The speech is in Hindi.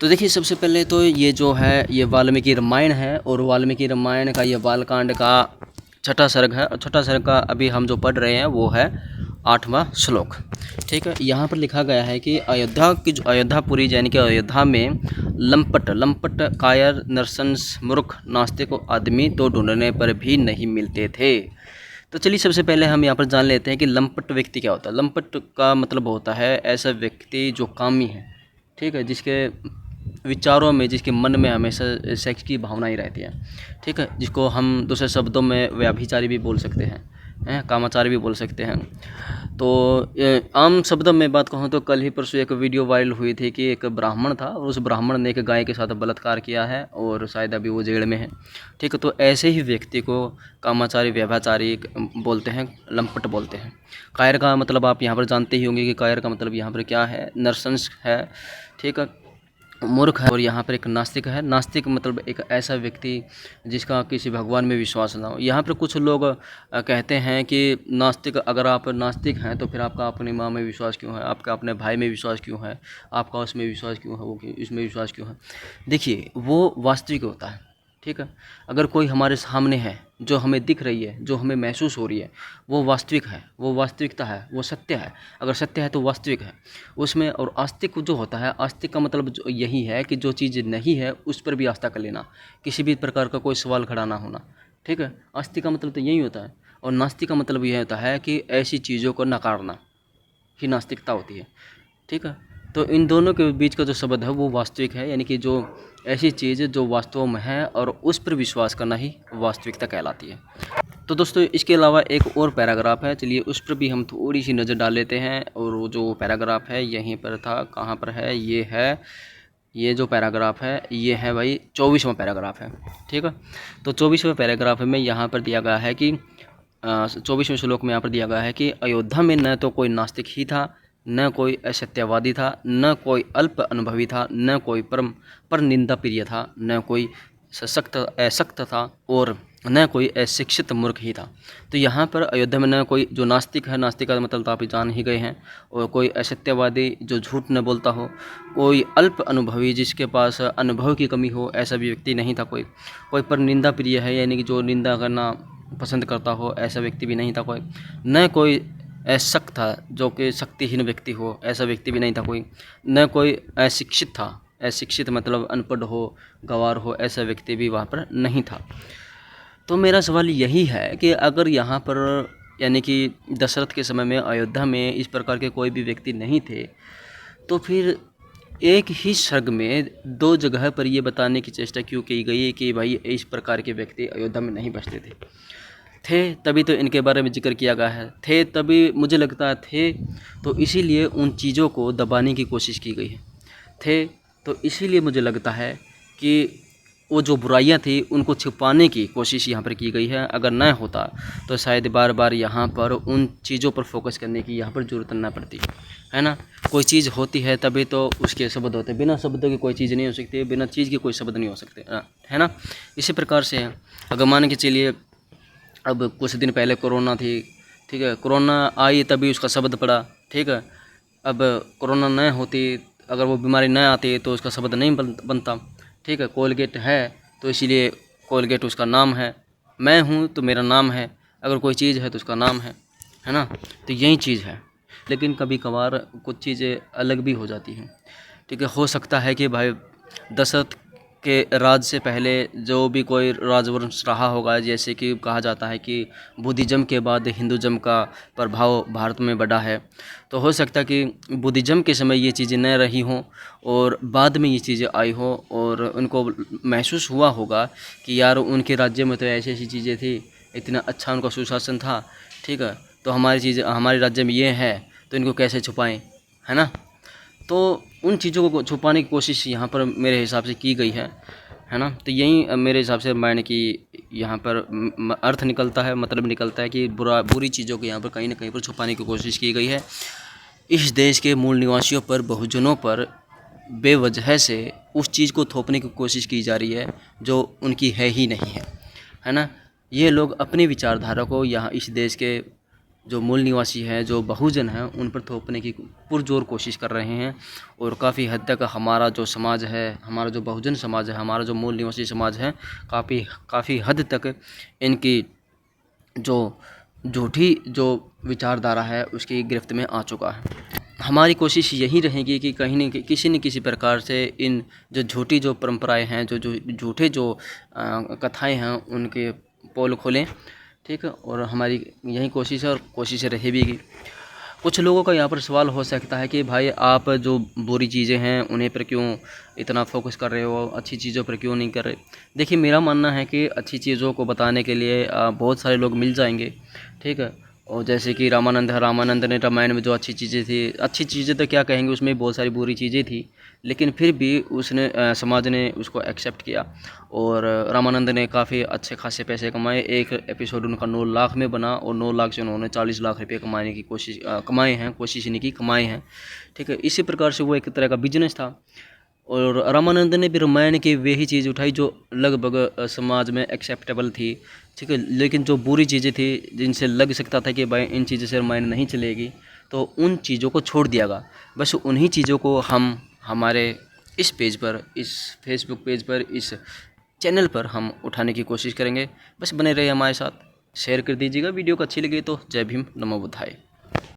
तो देखिए, सबसे पहले तो ये जो है ये वाल्मीकि रामायण है और वाल्मीकि रामायण का ये बालकांड का छठा सर्ग है और छठा सर्ग का अभी हम जो पढ़ रहे हैं वो है 8वां श्लोक। ठीक है, यहाँ पर लिखा गया है कि अयोध्या की जो अयोध्यापुरी यानी कि अयोध्या में लंपट कायर नरसंस मूर्ख नास्तिक आदमी तो ढूंढने पर भी नहीं मिलते थे। तो चलिए, सबसे पहले हम यहाँ पर जान लेते हैं कि लंपट व्यक्ति क्या होता है। लंपट का मतलब होता है ऐसा व्यक्ति जो कामी है, ठीक है, जिसके विचारों में, जिसके मन में हमेशा सेक्स की भावना ही रहती है। ठीक है, जिसको हम दूसरे शब्दों में व्याभिचारी भी बोल सकते हैं, कामाचारी भी बोल सकते हैं। तो आम शब्दों में बात कहूँ तो कल ही परसों एक वीडियो वायरल हुई थी कि एक ब्राह्मण था और उस ब्राह्मण ने एक गाय के साथ बलात्कार किया है और शायद अभी वो जेल में है। ठीक है, तो ऐसे ही व्यक्ति को कामाचारी व्यभिचारी बोलते हैं, लंपट बोलते हैं। कायर का मतलब आप यहाँ पर जानते ही होंगे कि कायर का मतलब यहाँ पर क्या है, नरसंस है। ठीक है, मूर्ख है और यहाँ पर एक नास्तिक है। नास्तिक मतलब एक ऐसा व्यक्ति जिसका किसी भगवान में विश्वास ना हो। यहाँ पर कुछ लोग कहते हैं कि नास्तिक, अगर आप नास्तिक हैं तो फिर आपका अपनी माँ में विश्वास क्यों है, आपका अपने भाई में विश्वास क्यों है, आपका उसमें विश्वास क्यों है, वो इसमें विश्वास क्यों है। देखिए, वो वास्तविक होता है। ठीक है, अगर कोई हमारे सामने है, जो हमें दिख रही है, जो हमें महसूस हो रही है, वो वास्तविक है, वो वास्तविकता है, वो सत्य है। अगर सत्य है तो वास्तविक है उसमें। और आस्तिक जो होता है, आस्तिक का मतलब जो यही है कि जो चीज़ नहीं है उस पर भी आस्था कर लेना, किसी भी प्रकार का कोई सवाल खड़ा ना होना। ठीक है, आस्तिक का मतलब तो यही होता है। और नास्तिक का मतलब यह होता है कि ऐसी चीज़ों को नकारना ही नास्तिकता होती है। ठीक है, तो इन दोनों के बीच का जो शब्द है वो वास्तविक है, यानी कि जो ऐसी चीज़ जो वास्तव में है और उस पर विश्वास करना ही वास्तविकता कहलाती है। तो दोस्तों, इसके अलावा एक और पैराग्राफ है, चलिए उस पर भी हम थोड़ी सी नज़र डाल लेते हैं। और वो जो पैराग्राफ है यहीं पर था, कहाँ पर है, ये है, ये जो पैराग्राफ है ये है भाई 24वां पैराग्राफ है। ठीक है, तो 24वें पैराग्राफ में यहाँ पर दिया गया है कि 24वें श्लोक में यहाँ पर दिया गया है कि अयोध्या में न तो कोई नास्तिक ही था, न कोई असत्यवादी था, न कोई अल्प अनुभवी था, न कोई पर निंदा प्रिय था, न कोई सशक्त था और न कोई अशिक्षित मूर्ख ही था। तो यहाँ पर अयोध्या में न कोई जो नास्तिक है, नास्तिक का मतलब तो आप जान ही गए हैं, और कोई असत्यवादी जो झूठ न बोलता हो, कोई अल्प अनुभवी जिसके पास अनुभव की कमी हो, ऐसा भी व्यक्ति नहीं था कोई पर निंदा प्रिय है, यानी कि जो निंदा करना पसंद करता हो, ऐसा व्यक्ति भी नहीं था कोई। न कोई अशक्त था, जो कि शक्तिहीन व्यक्ति हो, ऐसा व्यक्ति भी नहीं था कोई। न कोई अशिक्षित था, अशिक्षित मतलब अनपढ़ हो, गंवार हो, ऐसा व्यक्ति भी वहाँ पर नहीं था। तो मेरा सवाल यही है कि अगर यहाँ पर यानी कि दशरथ के समय में अयोध्या में इस प्रकार के कोई भी व्यक्ति नहीं थे, तो फिर एक ही सर्ग में दो जगह पर ये बताने की चेष्टा क्यों की गई कि भाई इस प्रकार के व्यक्ति अयोध्या में नहीं बसते थे तभी तो इनके बारे में जिक्र किया गया है, थे तभी मुझे लगता है थे, तो इसीलिए उन चीज़ों को दबाने की कोशिश की गई है। थे तो इसीलिए मुझे लगता है कि वो जो बुराइयां थी उनको छुपाने की कोशिश यहाँ पर की गई है। अगर न होता तो शायद बार बार यहाँ पर उन चीज़ों पर फोकस करने की यहाँ पर ज़रूरत न पड़ती, है ना। कोई चीज़ होती है तभी तो उसके शब्द होते हैं, बिना शब्दों की कोई चीज़ नहीं हो सकती, बिना चीज़ के कोई शब्द नहीं हो सकते, है ना। इसी प्रकार से अगर मान के चलिए, अब कुछ दिन पहले कोरोना थी, ठीक है, कोरोना आई तभी उसका शब्द पड़ा, ठीक है। अब कोरोना न होती, अगर वो बीमारी न आती तो उसका शब्द नहीं बनता, ठीक है। कोलगेट है तो इसीलिए कोलगेट उसका नाम है, मैं हूँ तो मेरा नाम है, अगर कोई चीज़ है तो उसका नाम है ना। तो यही चीज़ है, लेकिन कभी कभार कुछ चीज़ें अलग भी हो जाती हैं, ठीक है। हो सकता है कि भाई दशरथ के राज से पहले जो भी कोई राजवंश रहा होगा, जैसे कि कहा जाता है कि बुद्धिज़्म के बाद हिंदुज़्म का प्रभाव भारत में बढ़ा है, तो हो सकता है कि बुद्धिज़्म के समय ये चीज़ें न रही हों और बाद में ये चीज़ें आई हों और उनको महसूस हुआ होगा कि यार उनके राज्य में तो ऐसी ऐसी चीज़ें थी, इतना अच्छा उनका सुशासन था, ठीक है, तो हमारे राज्य में ये है तो इनको कैसे छुपाएं, है ना। तो उन चीज़ों को छुपाने की कोशिश यहाँ पर मेरे हिसाब से की गई है ना। तो यही मेरे हिसाब से रामायण की यहाँ पर अर्थ निकलता है, मतलब निकलता है कि बुरी चीज़ों को यहाँ पर कहीं ना कहीं पर छुपाने की कोशिश की गई है। इस देश के मूल निवासियों पर, बहुजनों पर बेवजह से उस चीज़ को थोपने की कोशिश की जा रही है जो उनकी है ही नहीं है ना। ये लोग अपनी विचारधारा को यहाँ इस देश के जो मूल निवासी हैं, जो बहुजन हैं, उन पर थोपने की पुरजोर कोशिश कर रहे हैं। और काफ़ी हद तक हमारा जो समाज है, हमारा जो बहुजन समाज है, हमारा जो मूल निवासी समाज है, काफ़ी हद तक इनकी जो झूठी जो विचारधारा है उसकी गिरफ्त में आ चुका है। हमारी कोशिश यही रहेगी कि कहीं न किसी प्रकार से इन जो झूठी जो परंपराएं हैं, जो झूठे जो कथाएं हैं, उनके पोल खोलें, ठीक है। और हमारी यही कोशिश है और कोशिश रहेगी। कुछ लोगों का यहाँ पर सवाल हो सकता है कि भाई आप जो बुरी चीज़ें हैं उन्हें पर क्यों इतना फोकस कर रहे हो, अच्छी चीज़ों पर क्यों नहीं कर रहे। देखिए, मेरा मानना है कि अच्छी चीज़ों को बताने के लिए बहुत सारे लोग मिल जाएंगे, ठीक है। और जैसे कि रामानंद ने रामायण में जो अच्छी चीज़ें थी, अच्छी चीज़ें तो क्या कहेंगे, उसमें बहुत सारी बुरी चीज़ें थी, लेकिन फिर भी उसने समाज ने उसको एक्सेप्ट किया। और रामानंद ने काफ़ी अच्छे खासे पैसे कमाए। एक एपिसोड उनका 9 लाख में बना और 9 लाख से उन्होंने 40 लाख रुपये कमाने की कोशिश नहीं की, कमाए हैं, ठीक है। इसी प्रकार से वो एक तरह का बिजनेस था। और रामानंद ने भी रामायण की वही चीज़ उठाई जो लगभग समाज में एक्सेप्टेबल थी, ठीक है। लेकिन जो बुरी चीज़ें थी, जिनसे लग सकता था कि भाई इन चीज़ों से रामायण नहीं चलेगी, तो उन चीज़ों को छोड़ दिया गया। बस उन्हीं चीज़ों को हम हमारे इस पेज पर, इस फेसबुक पेज पर, इस चैनल पर हम उठाने की कोशिश करेंगे। बस बने रहिए हमारे साथ, शेयर कर दीजिएगा। वीडियो को अच्छी लगी तो जय भीम, नमो बुद्धाय।